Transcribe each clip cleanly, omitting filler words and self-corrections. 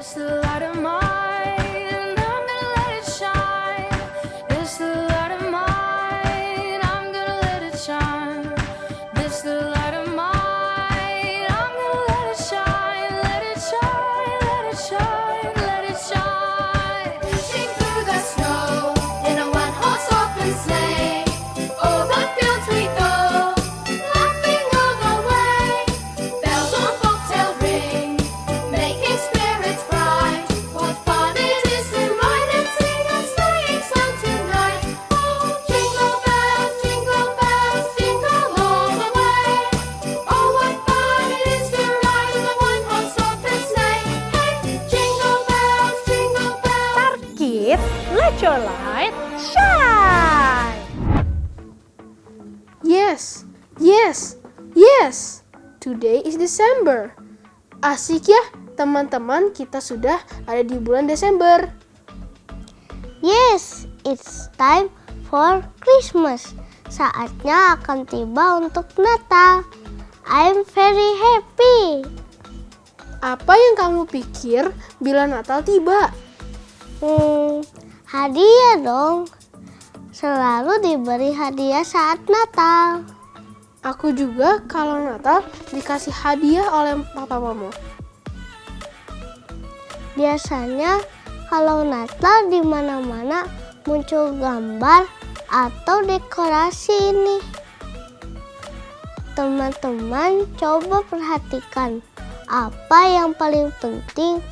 It's the light of mine, I'm gonna let it shine. It's the light of mine, I'm gonna let it shine. It's the light of mine, I'm gonna let it shine. Let it shine, let it shine, let it shine. Dashing through the snow in a one-horse open sleigh. Over fields we go, laughing all the way. Bells on bobtail ring, making spirits bright. What fun it is to ride and sing a sleighing song tonight. Oh, jingle bells, jingle all the way. Oh, what fun it is to ride in a one-horse open sleigh. Hey, jingle bells, jingle bells. Kids, let your light shine. Yes, yes, yes. Today is December. Asik ya, teman-teman, kita sudah ada di bulan Desember. Yes, it's time for Christmas. Saatnya akan tiba untuk Natal. I'm very happy. Apa yang kamu pikir bila Natal tiba? Hadiah dong. Selalu diberi hadiah saat Natal. Aku juga kalau Natal dikasih hadiah oleh papa mama. Biasanya kalau Natal di mana-mana muncul gambar atau dekorasi ini. Teman-teman coba perhatikan apa yang paling penting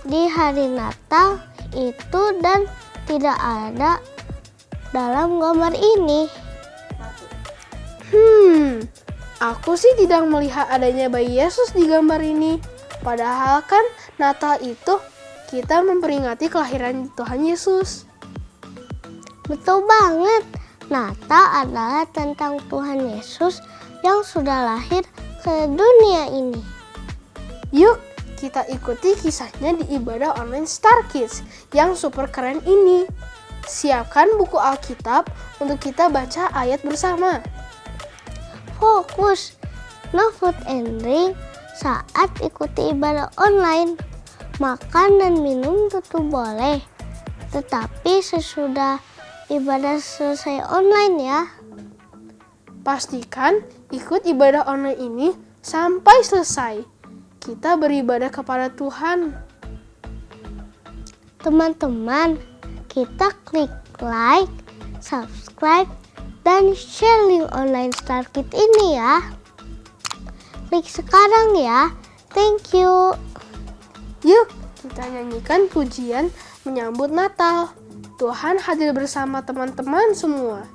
di hari Natal itu dan tidak ada dalam gambar ini. Aku sih tidak melihat adanya bayi Yesus di gambar ini. Padahal kan Natal itu kita memperingati kelahiran Tuhan Yesus. Betul banget. Natal adalah tentang Tuhan Yesus yang sudah lahir ke dunia ini. Yuk, kita ikuti kisahnya di ibadah online Star Kids yang super keren ini. Siapkan buku Alkitab untuk kita baca ayat bersama. Fokus, no food and drink saat ikuti ibadah online. Makan dan minum tentu boleh, tetapi sesudah ibadah selesai online ya. Pastikan ikut ibadah online ini sampai selesai. Kita beribadah kepada Tuhan. Teman-teman, kita klik like, subscribe, dan share link online Star Kids ini ya. Klik sekarang ya. Thank you. Yuk, kita nyanyikan pujian menyambut Natal. Tuhan hadir bersama teman-teman semua.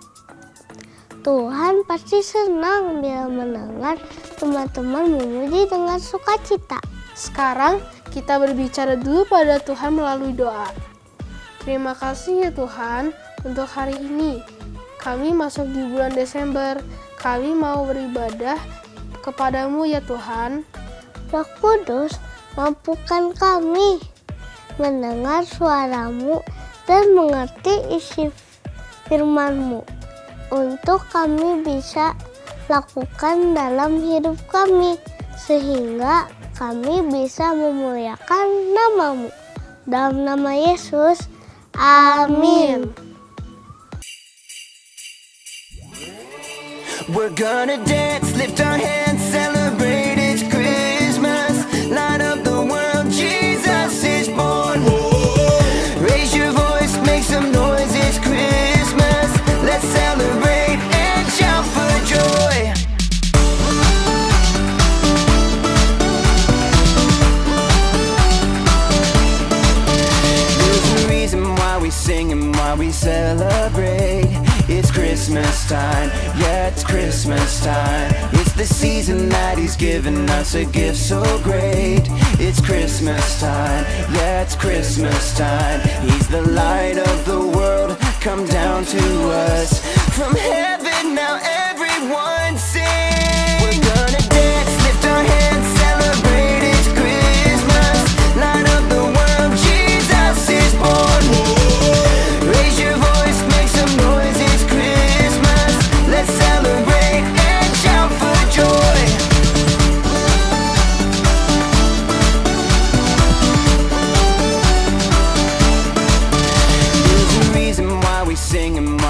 Tuhan pasti senang bila mendengar teman-teman memuji dengan sukacita. Sekarang kita berbicara dulu pada Tuhan melalui doa. Terima kasih ya Tuhan untuk hari ini. Kami masuk di bulan Desember. Kami mau beribadah kepadamu ya Tuhan. Roh Kudus, mampukan kami mendengar suaramu dan mengerti isi firman-Mu untuk kami bisa lakukan dalam hidup kami, sehingga kami bisa memuliakan nama-Mu. Dalam nama Yesus, amin. We're gonna dance, lift our hands, celebrate it's Christmas. Light up the world, Jesus is born. Raise your voice, make some noise, it's Christmas. Let's celebrate and shout for joy. There's a reason why we sing and why we celebrate. It's Christmas time, yeah, it's Christmas time. It's the season that He's given us a gift so great. It's Christmas time, yeah, it's Christmas time. He's the light of the world, come down to us. From heaven now everyone sing. We're gonna dance, lift our hands, celebrate it's Christmas. Light up the world, Jesus is born. Raise your voice, make some noise, it's Christmas. Let's celebrate and shout for joy.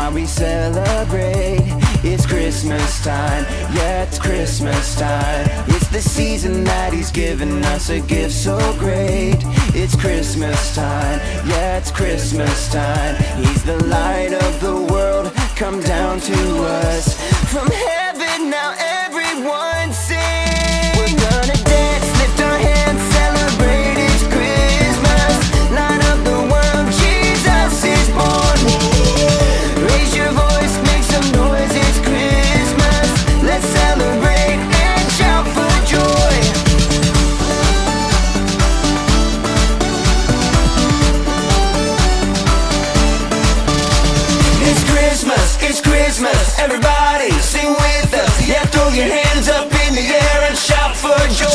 why we celebrate. It's Christmas time, yeah, it's Christmas time. It's the season that He's given us a gift so great. It's Christmas time, yeah, it's Christmas time. He's the light of the world, come down to us. From heaven now everyone sing. We're gonna dance, lift our hands, celebrate, it's Christmas. Light up the world, Jesus is born. Raise your voice, make some noise, it's Christmas. Let's celebrate and shout for joy. It's Christmas, everybody sing with us. Yeah, throw your hands up in the air and shout for joy.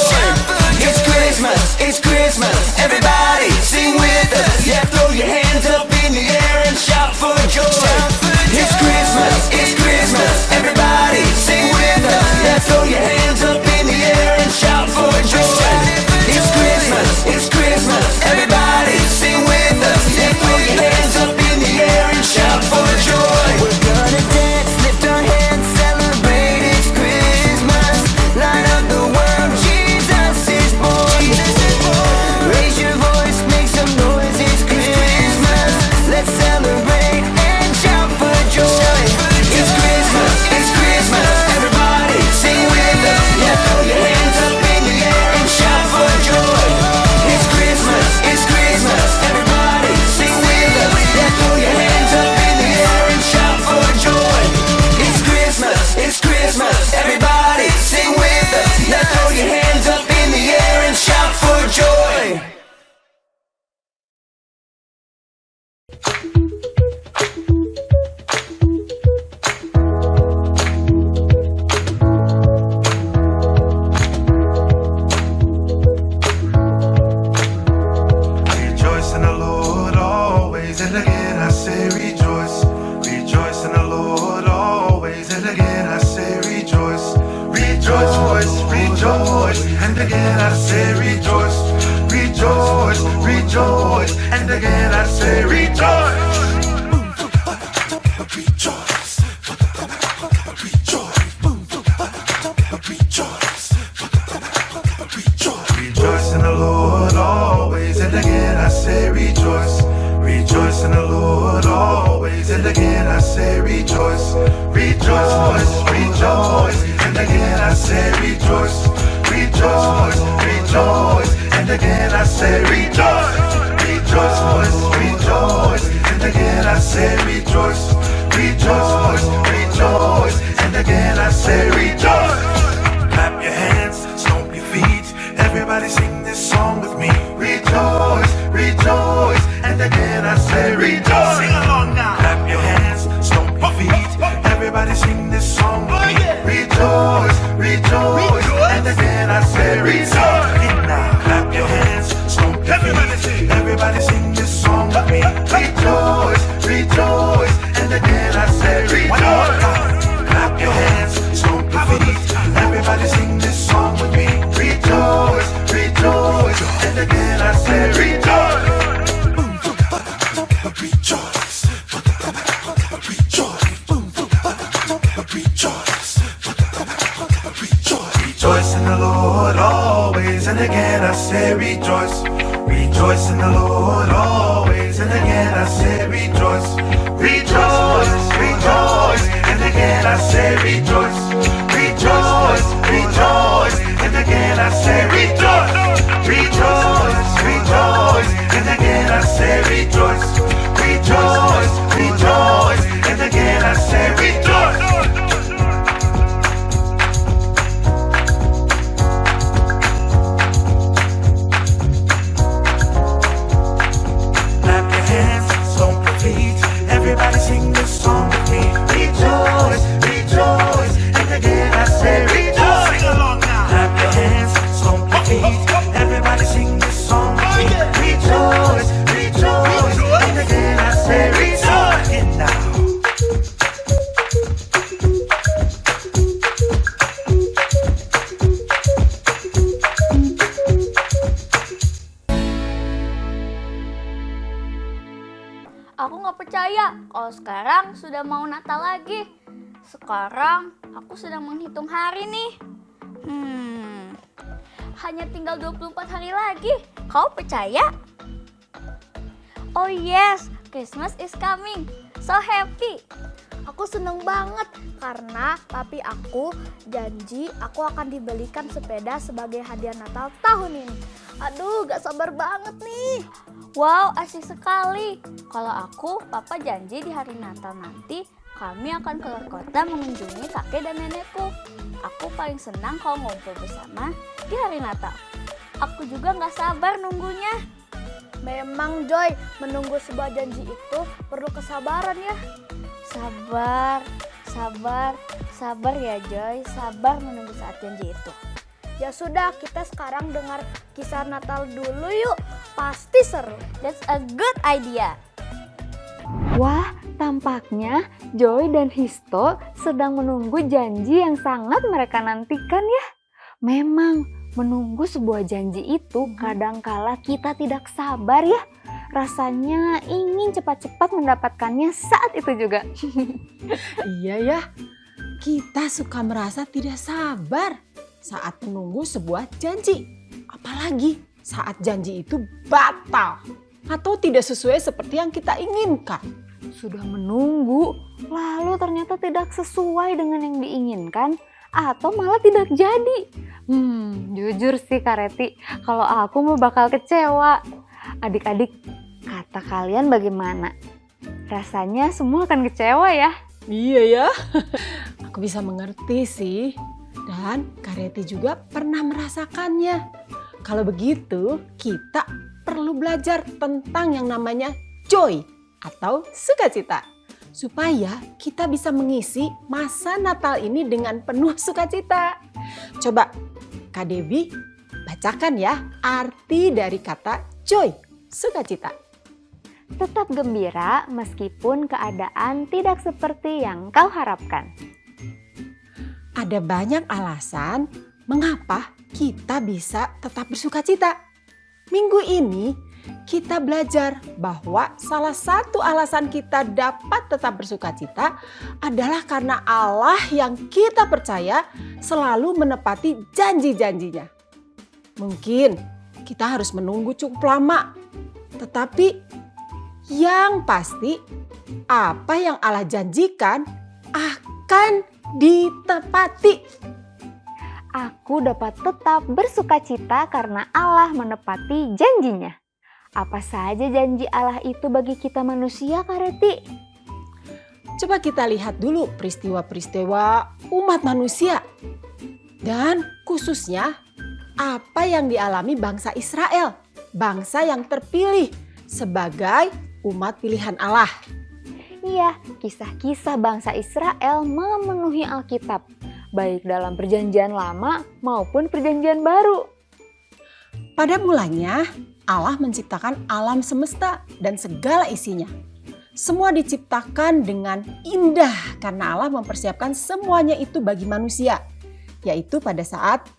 It's Christmas, everybody sing with us. Yeah, throw your hands up in the air and shout for joy. It's Christmas, everybody sing with us. Yeah, throw your hands up in the air and shout for joy. It's Christmas, everybody sing with us. Yeah, throw your hands up in the air and shout for joy. We're gonna dance, lift our hands, celebrate, it's Christmas. Light up the world, Jesus is born. Raise your voice, make some noise, it's Christmas. Let's celebrate and shout for joy. It's Christmas, everybody sing with us. Yeah, throw your hands up in the air and shout for joy. It's Christmas, everybody sing with us. Yeah, throw your hands up in the air and shout for joy. It's Christmas, everybody sing with us. Yeah, throw your hands up in the air and shout for joy. Rejoice in the Lord always, and again I say rejoice. Rejoice in the Lord always, and again I say rejoice. Rejoice, rejoice, and again I say rejoice. Rejoice, rejoice, and again I say rejoice. Rejoice, rejoice in the Lord always, and again I say rejoice. Rejoice in the Lord always, and again I say rejoice. Rejoice, rejoice, and again I say rejoice. Rejoice, rejoice, and again I say rejoice. Rejoice, rejoice, and again I say rejoice. Rejoice, rejoice, and again I say rejoice. Clap your hands, stomp your feet. Everybody sing this song with me. Rejoice, rejoice, and again I say rejoice. Sing along now. Clap your hands, stomp your feet. Everybody sing this song with me. Rejoice, rejoice, and again I say rejoice. Now clap your hands, stomp your feet. Everybody sing this song with me. Rejoice, rejoice, and again I say rejoice. Clap your hands, stomp your feet. Everybody sing this song with me. Rejoice, rejoice, and again I say rejoice. Rejoice, rejoice in the Lord always, and again I say rejoice. Rejoice in the Lord always, and again I say rejoice. Rejoice, rejoice, and again I say rejoice. Rejoice, rejoice, and again I say rejoice. Rejoice, rejoice, and again I say rejoice. Rejoice, rejoice, and again I say rejoice. Clap your hands, stomp your feet. Everybody sing this song with me. Rejoice, rejoice, Aku nggak percaya kalau sekarang sudah mau Natal lagi. Sekarang aku sedang menghitung hari nih. Hanya tinggal 24 hari lagi. Kau percaya? Oh yes, Christmas is coming. So happy. Aku seneng banget karena papi aku janji aku akan dibelikan sepeda sebagai hadiah Natal tahun ini. Aduh, gak sabar banget nih. Wow, asik sekali. Kalau aku, papa janji di hari Natal nanti kami akan keluar kota mengunjungi kakek dan nenekku. Aku paling senang kalau ngumpul bersama di hari Natal. Aku juga gak sabar nunggunya. Memang Joy, menunggu sebuah janji itu perlu kesabaran ya. Sabar ya Joy, sabar menunggu saat janji itu. Ya sudah, kita sekarang dengar kisah Natal dulu yuk. Pasti seru. That's a good idea. Wah, tampaknya Joy dan Histo sedang menunggu janji yang sangat mereka nantikan ya. Memang, menunggu sebuah janji itu kadangkala kita tidak sabar ya. Rasanya ingin cepat-cepat mendapatkannya saat itu juga. Iya ya, kita suka merasa tidak sabar saat menunggu sebuah janji. Apalagi saat janji itu batal atau tidak sesuai seperti yang kita inginkan. Sudah menunggu, lalu ternyata tidak sesuai dengan yang diinginkan atau malah tidak jadi. Jujur sih Kak Reti, kalau aku mau bakal kecewa. Adik-adik, kata kalian bagaimana? Rasanya semua akan kecewa ya? Iya ya, aku bisa mengerti sih. Dan Kak Reti juga pernah merasakannya. Kalau begitu, kita perlu belajar tentang yang namanya joy atau sukacita. Supaya kita bisa mengisi masa Natal ini dengan penuh sukacita. Coba Kak Devi bacakan ya arti dari kata joy, sukacita. Tetap gembira meskipun keadaan tidak seperti yang kau harapkan. Ada banyak alasan mengapa kita bisa tetap bersukacita. Minggu ini kita belajar bahwa salah satu alasan kita dapat tetap bersukacita adalah karena Allah yang kita percaya selalu menepati janji-janjinya. Mungkin kita harus menunggu cukup lama, tetapi yang pasti apa yang Allah janjikan akan ditepati. Aku dapat tetap bersukacita karena Allah menepati janjinya. Apa saja janji Allah itu bagi kita manusia, Kak Reti? Coba kita lihat dulu peristiwa-peristiwa umat manusia. Dan khususnya apa yang dialami bangsa Israel. Bangsa yang terpilih sebagai umat pilihan Allah. Iya, kisah-kisah bangsa Israel memenuhi Alkitab. Baik dalam perjanjian lama maupun perjanjian baru. Pada mulanya Allah menciptakan alam semesta dan segala isinya. Semua diciptakan dengan indah karena Allah mempersiapkan semuanya itu bagi manusia. Yaitu pada saat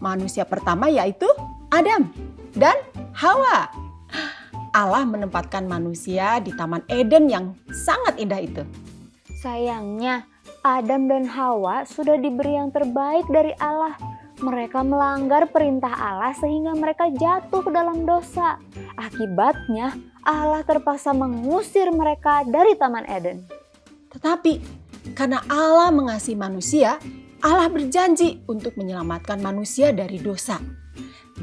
manusia pertama yaitu Adam dan Hawa. Allah menempatkan manusia di Taman Eden yang sangat indah itu. Sayangnya Adam dan Hawa sudah diberi yang terbaik dari Allah. Mereka melanggar perintah Allah sehingga mereka jatuh ke dalam dosa. Akibatnya Allah terpaksa mengusir mereka dari Taman Eden. Tetapi karena Allah mengasihi manusia, Allah berjanji untuk menyelamatkan manusia dari dosa.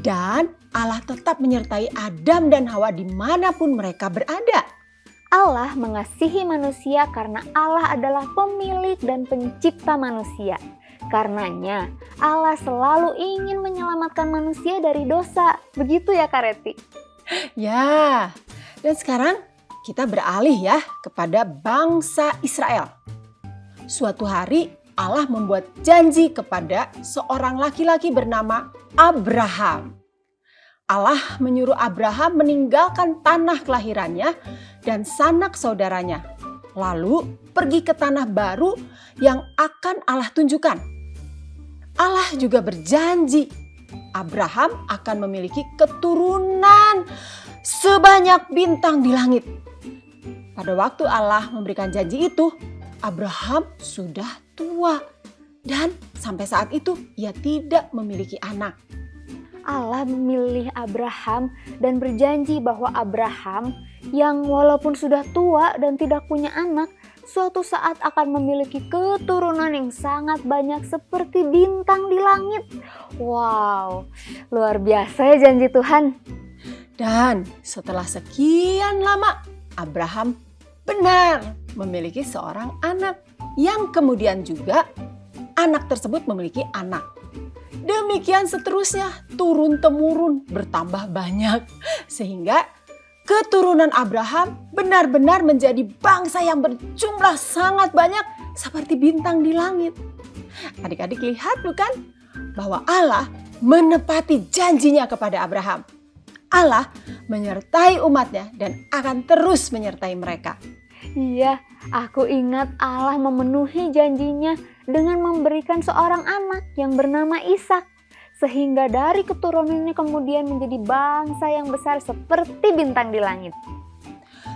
Dan Allah tetap menyertai Adam dan Hawa dimanapun mereka berada. Allah mengasihi manusia karena Allah adalah pemilik dan pencipta manusia. Karenanya Allah selalu ingin menyelamatkan manusia dari dosa. Begitu ya Kak Reti? Ya, dan sekarang kita beralih ya kepada bangsa Israel. Suatu hari Allah membuat janji kepada seorang laki-laki bernama Abraham. Allah menyuruh Abraham meninggalkan tanah kelahirannya dan sanak saudaranya. Lalu pergi ke tanah baru yang akan Allah tunjukkan. Allah juga berjanji Abraham akan memiliki keturunan sebanyak bintang di langit. pada waktu Allah memberikan janji itu, Abraham sudah tua dan sampai saat itu ia tidak memiliki anak. Allah memilih Abraham dan berjanji bahwa Abraham yang walaupun sudah tua dan tidak punya anak, suatu saat akan memiliki keturunan yang sangat banyak seperti bintang di langit. Wow, luar biasa ya janji Tuhan. Dan setelah sekian lama, Abraham benar memiliki seorang anak yang kemudian juga anak tersebut memiliki anak. Demikian seterusnya, turun-temurun bertambah banyak sehingga keturunan Abraham benar-benar menjadi bangsa yang berjumlah sangat banyak seperti bintang di langit. Adik-adik lihat bukan bahwa Allah menepati janjinya kepada Abraham. Allah menyertai umatnya dan akan terus menyertai mereka. Iya, aku ingat Allah memenuhi janjinya dengan memberikan seorang anak yang bernama Ishak. Sehingga dari keturunannya kemudian menjadi bangsa yang besar seperti bintang di langit.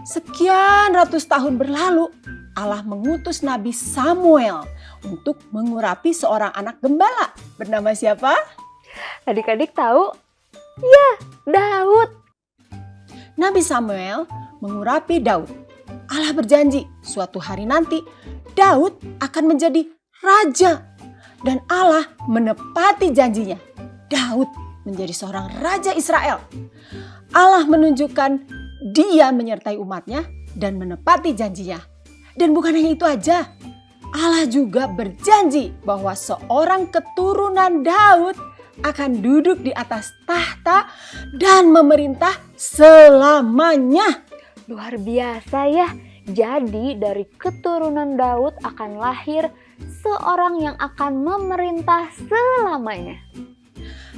Sekian ratus tahun berlalu, Allah mengutus Nabi Samuel untuk mengurapi seorang anak gembala. Bernama siapa? Adik-adik tahu? Ya, Daud. Nabi Samuel mengurapi Daud. Allah berjanji suatu hari nanti Daud akan menjadi raja. Dan Allah menepati janjinya. Daud menjadi seorang raja Israel. Allah menunjukkan dia menyertai umatnya dan menepati janjinya. Dan bukan hanya itu aja. Allah juga berjanji bahwa seorang keturunan Daud akan duduk di atas tahta dan memerintah selamanya. Luar biasa ya. Jadi dari keturunan Daud akan lahir seorang yang akan memerintah selamanya.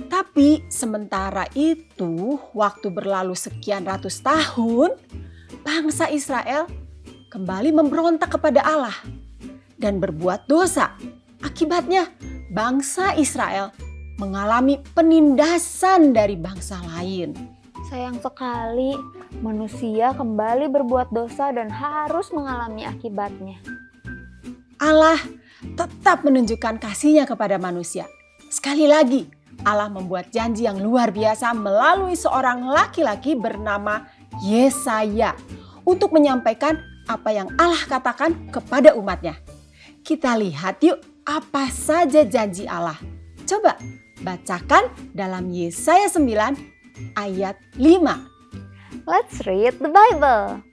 Tapi sementara itu, waktu berlalu sekian ratus tahun, bangsa Israel kembali memberontak kepada Allah dan berbuat dosa. Akibatnya, bangsa Israel mengalami penindasan dari bangsa lain. Sayang sekali, manusia kembali berbuat dosa dan harus mengalami akibatnya. Allah tetap menunjukkan kasih-Nya kepada manusia. Sekali lagi, Allah membuat janji yang luar biasa melalui seorang laki-laki bernama Yesaya untuk menyampaikan apa yang Allah katakan kepada umatnya. Kita lihat yuk apa saja janji Allah. Coba bacakan dalam Yesaya 9 ayat 5. Let's read the Bible.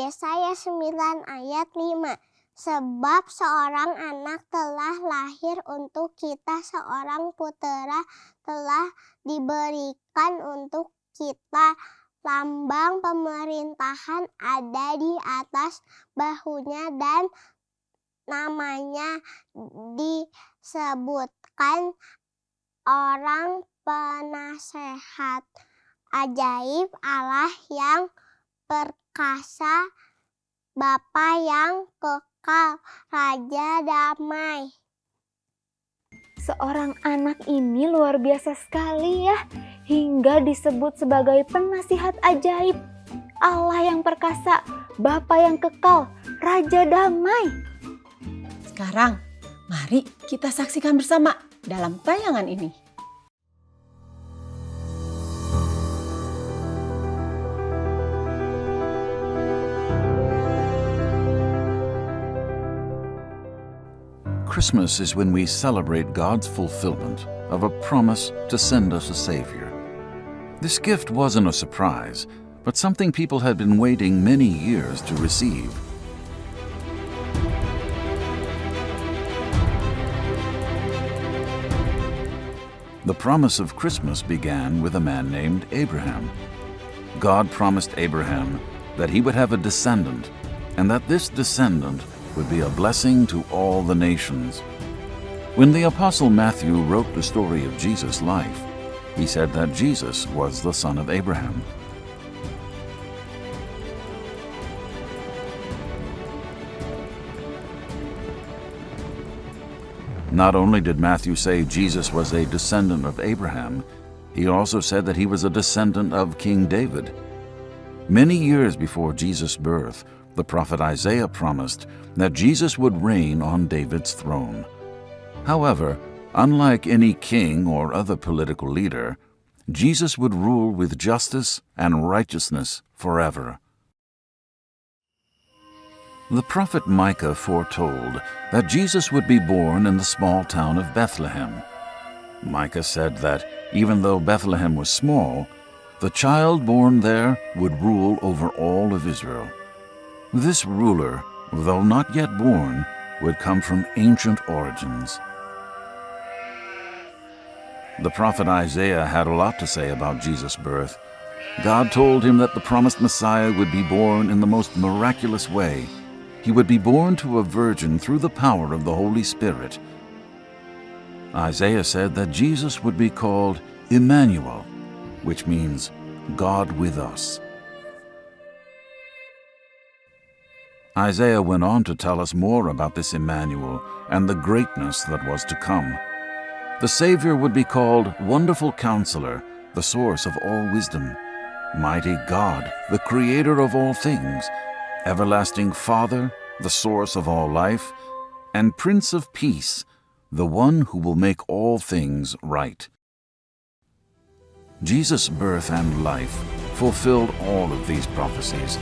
Yesaya 9 ayat 5. Sebab seorang anak telah lahir untuk kita, seorang putera telah diberikan untuk kita. Lambang pemerintahan ada di atas bahunya dan namanya disebutkan orang penasehat, ajaib, Allah yang perkasa, Bapa yang kekal, Raja damai. Seorang anak ini luar biasa sekali ya, hingga disebut sebagai penasihat ajaib, Allah yang perkasa, Bapa yang kekal, Raja damai. Sekarang mari kita saksikan bersama dalam tayangan ini. Christmas is when we celebrate God's fulfillment of a promise to send us a Savior. This gift wasn't a surprise, but something people had been waiting many years to receive. The promise of Christmas began with a man named Abraham. God promised Abraham that he would have a descendant, and that this descendant would be a blessing to all the nations. When the Apostle Matthew wrote the story of Jesus' life, he said that Jesus was the son of Abraham. Not only did Matthew say Jesus was a descendant of Abraham, he also said that he was a descendant of King David. Many years before Jesus' birth, the prophet Isaiah promised that Jesus would reign on David's throne. However, unlike any king or other political leader, Jesus would rule with justice and righteousness forever. The prophet Micah foretold that Jesus would be born in the small town of Bethlehem. Micah said that even though Bethlehem was small, the child born there would rule over all of Israel. This ruler, though not yet born, would come from ancient origins. The prophet Isaiah had a lot to say about Jesus' birth. God told him that the promised Messiah would be born in the most miraculous way. He would be born to a virgin through the power of the Holy Spirit. Isaiah said that Jesus would be called Emmanuel, which means God with us. Isaiah went on to tell us more about this Emmanuel and the greatness that was to come. The Savior would be called Wonderful Counselor, the source of all wisdom, Mighty God, the Creator of all things, Everlasting Father, the source of all life, and Prince of Peace, the one who will make all things right. Jesus' birth and life fulfilled all of these prophecies,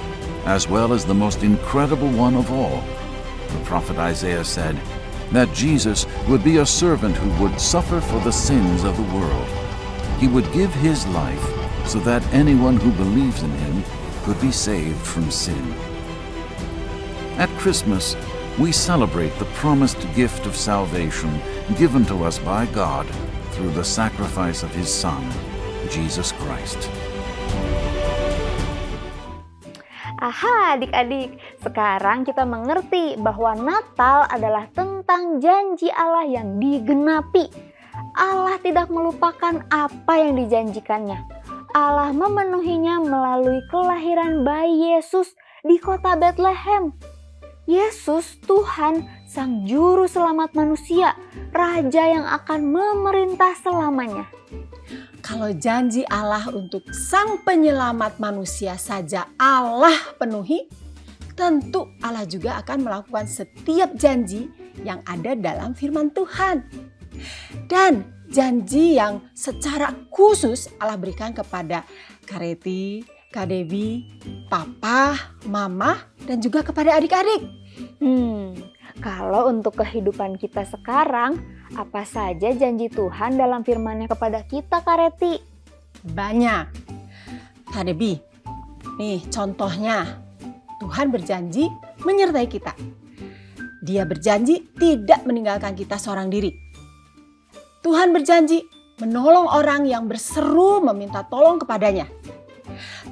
as well as the most incredible one of all. The prophet Isaiah said that Jesus would be a servant who would suffer for the sins of the world. He would give his life so that anyone who believes in him could be saved from sin. At Christmas, we celebrate the promised gift of salvation given to us by God through the sacrifice of his Son, Jesus Christ. Aha, adik-adik, sekarang kita mengerti bahwa Natal adalah tentang janji Allah yang digenapi. Allah tidak melupakan apa yang dijanjikannya. Allah memenuhinya melalui kelahiran bayi Yesus di kota Bethlehem. Yesus, Tuhan, Sang Juru Selamat manusia, Raja yang akan memerintah selamanya. Kalau janji Allah untuk Sang Penyelamat manusia saja Allah penuhi, tentu Allah juga akan melakukan setiap janji yang ada dalam firman Tuhan. Dan janji yang secara khusus Allah berikan kepada Kareti, Kak Debbie, Papa, Mama, dan juga kepada adik-adik. Kalau untuk kehidupan kita sekarang, apa saja janji Tuhan dalam firman-Nya kepada kita, Kak Reti? Banyak. Kak Debbie, nih contohnya, Tuhan berjanji menyertai kita. Dia berjanji tidak meninggalkan kita seorang diri. Tuhan berjanji menolong orang yang berseru meminta tolong kepadanya.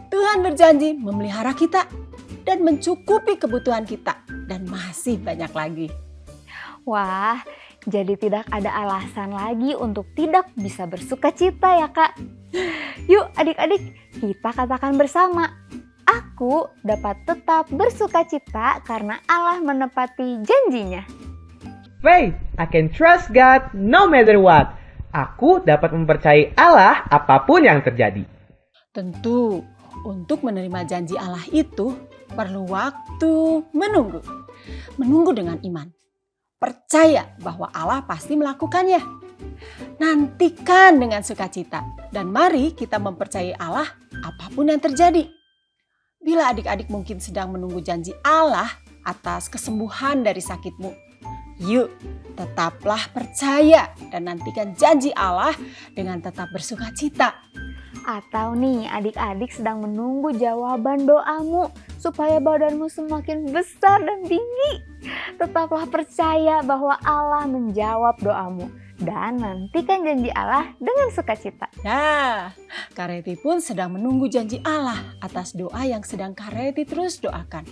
Tuhan berjanji memelihara kita dan mencukupi kebutuhan kita, dan masih banyak lagi. Wah, jadi tidak ada alasan lagi untuk tidak bisa bersuka cita ya Kak. Yuk adik-adik, kita katakan bersama, aku dapat tetap bersuka cita karena Allah menepati janjinya. Faith, I can trust God no matter what. Aku dapat mempercayai Allah apapun yang terjadi. Tentu, untuk menerima janji Allah itu perlu waktu menunggu. Menunggu dengan iman. Percaya bahwa Allah pasti melakukannya. Nantikan dengan sukacita. Dan mari kita mempercayai Allah apapun yang terjadi. Bila adik-adik mungkin sedang menunggu janji Allah atas kesembuhan dari sakitmu, yuk tetaplah percaya dan nantikan janji Allah dengan tetap bersukacita. Atau nih adik-adik sedang menunggu jawaban doamu supaya badanmu semakin besar dan tinggi. Tetaplah percaya bahwa Allah menjawab doamu dan nantikan janji Allah dengan sukacita. Nah, Kak Reti pun sedang menunggu janji Allah atas doa yang sedang Kak Reti terus doakan.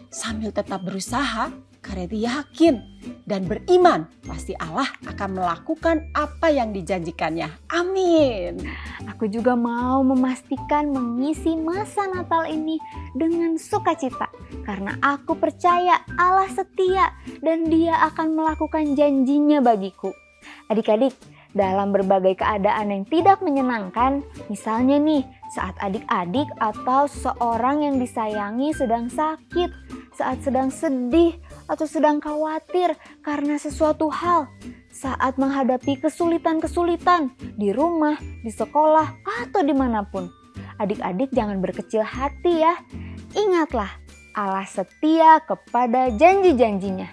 Sambil tetap berusaha, Kak Reti yakin dan beriman pasti Allah akan melakukan apa yang dijanjikannya. Amin. Aku juga mau memastikan mengisi masa Natal ini dengan sukacita. Karena aku percaya Allah setia dan Dia akan melakukan janjinya bagiku. Adik-adik, dalam berbagai keadaan yang tidak menyenangkan, misalnya nih saat adik-adik atau seseorang yang disayangi sedang sakit, saat sedang sedih atau sedang khawatir karena sesuatu hal, saat menghadapi kesulitan-kesulitan di rumah, di sekolah, atau dimanapun. Adik-adik jangan berkecil hati ya. Ingatlah, Allah setia kepada janji-janjinya.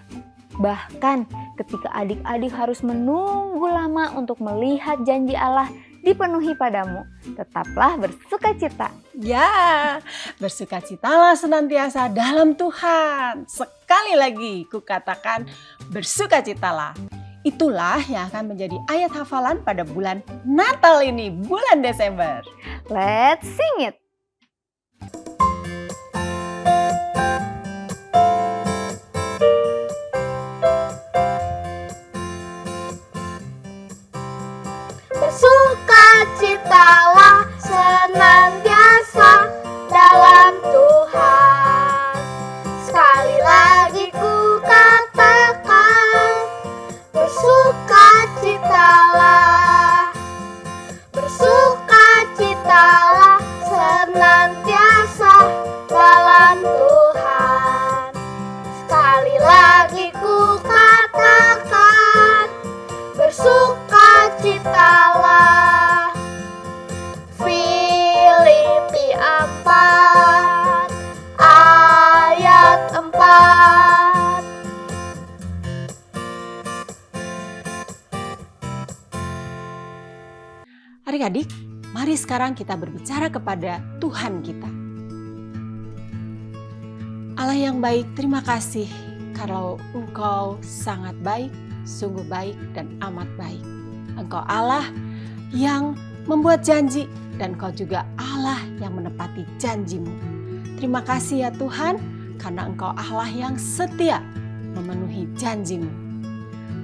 Bahkan ketika adik-adik harus menunggu lama untuk melihat janji Allah dipenuhi padamu, tetaplah bersukacita. Ya, bersukacitalah senantiasa dalam Tuhan. Sekali lagi kukatakan bersukacitalah. Itulah yang akan menjadi ayat hafalan pada bulan Natal ini, bulan Desember. Let's sing it! Bersukacitalah senantiasa dalam Tuhan. Sekali lagi ku katakan, bersukacitalah, bersukacitalah senantiasa dalam Tuhan. Sekali lagi ku katakan, bersukacitalah. Filipi 4 ayat 4. Adik-adik, mari sekarang kita berbicara kepada Tuhan kita. Allah yang baik, terima kasih kalau Engkau sangat baik, sungguh baik dan amat baik. Engkau Allah yang membuat janji dan Engkau juga Allah yang menepati janjimu. Terima kasih ya Tuhan, karena Engkau Allah yang setia memenuhi janjimu.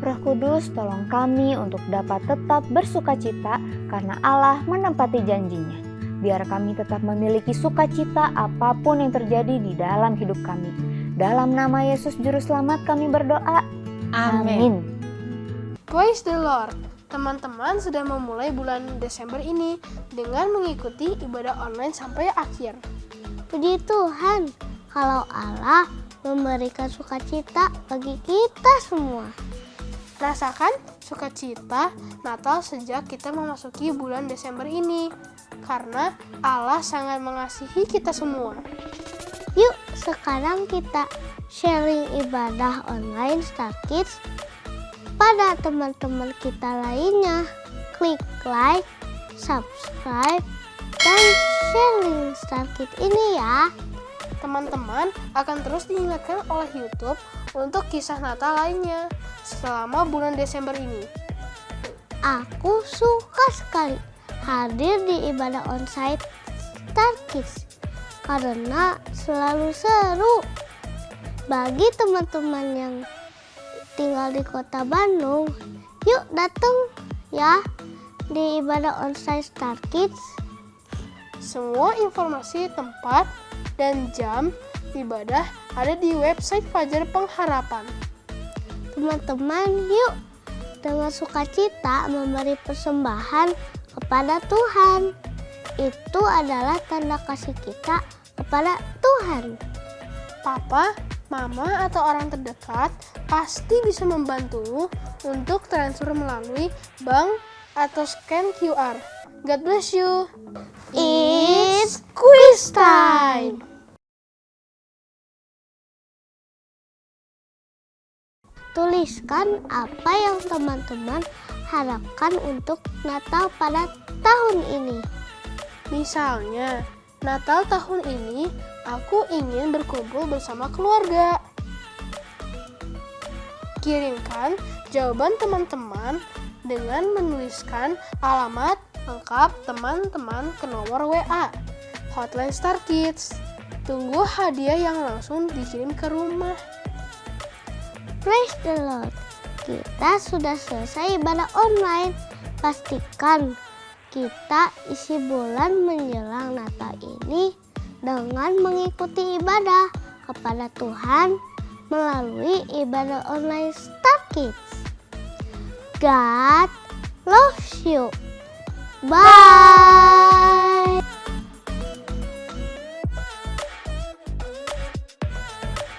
Roh Kudus, tolong kami untuk dapat tetap bersukacita karena Allah menepati janjinya. Biar kami tetap memiliki sukacita apapun yang terjadi di dalam hidup kami. Dalam nama Yesus Juru Selamat kami berdoa. Amin. Praise the Lord. Teman-teman sudah memulai bulan Desember ini dengan mengikuti ibadah online sampai akhir. Puji Tuhan, kalau Allah memberikan sukacita bagi kita semua. Rasakan sukacita Natal sejak kita memasuki bulan Desember ini. Karena Allah sangat mengasihi kita semua. Yuk, sekarang kita sharing ibadah online Star Kids pada teman-teman kita lainnya. Klik like, subscribe, dan sharing Star Kids ini ya. Teman-teman akan terus diingatkan oleh YouTube untuk kisah Natal lainnya selama bulan Desember ini. Aku suka sekali hadir di ibadah onsite Star Kids karena selalu seru. Bagi teman-teman yang tinggal di kota Bandung, yuk datang ya di ibadah onsite Star Kids. Semua informasi tempat dan jam ibadah ada di website Fajar Pengharapan. Teman-teman, yuk dengan sukacita memberi persembahan kepada Tuhan. Itu adalah tanda kasih kita kepada Tuhan. Papa, mama, atau orang terdekat pasti bisa membantu untuk transfer melalui bank atau scan QR. God bless you. It's quiz time. Tuliskan apa yang teman-teman harapkan untuk Natal pada tahun ini. Misalnya, Natal tahun ini aku ingin berkumpul bersama keluarga. Kirimkan jawaban teman-teman dengan menuliskan alamat lengkap teman-teman ke nomor WA Hotline Star Kids. Tunggu hadiah yang langsung dikirim ke rumah. Praise the Lord. Kita sudah selesai ibadah online. Pastikan kita isi bulan menjelang Natal ini dengan mengikuti ibadah kepada Tuhan melalui ibadah online Star Kids. God loves you. Bye.